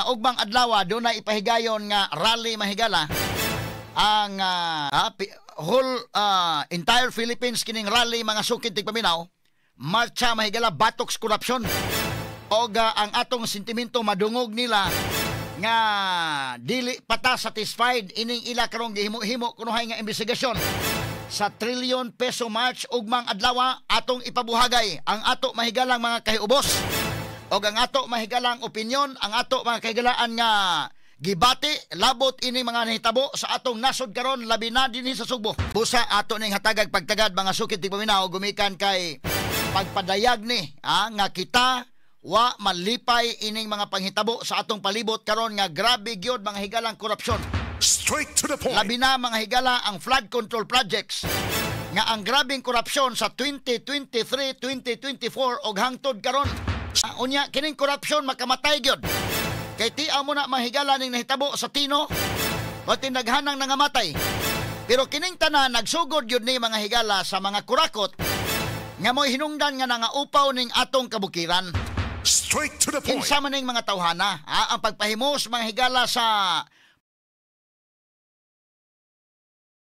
nga ugmang adlaw do na ipahigayon nga rally mahigala ang whole entire Philippines kining rally mga sukid tigpaminaw, marcha mahigala batox corruption. Og ang atong sentimento madungog nila nga dili pata satisfied ining ila karong gihimo-himo kunuhay nga investigasyon sa trilyon peso march ugmang adlaw atong ipabuhagay ang ato mahigalang mga kahiubos og ang ato mahigalang opinyon, ang ato mga kahigalaan nga gibati labot ini mga nahitabo sa atong nasod karon labi na dinhi sa Subo. Busa ato ning hatagag pagtagad mga sukid tigpaminaw gumikan kay pagpadayag ni nga kita wa malipay ining mga panghitabo sa atong palibot karon nga grabe gyud mga higalang korupsyon. Straight to the point. Labi na mga higala ang flood control projects nga ang grabing korupsyon sa 2023, 2024 og hangtod karon. Unya kining korupsyon makamatay gyud. Kay tiaw mo na mga higala ning nahitabo sa Tino o tinaghanang nangamatay. Pero kining tanan nagsugod gyud ni mga higala sa mga kurakot nga mo'y hinungdan nga nangaupaw ning atong kabukiran. Straight to the point. Kinsa man ning mga tawhana, ang pagpahimos mga higala sa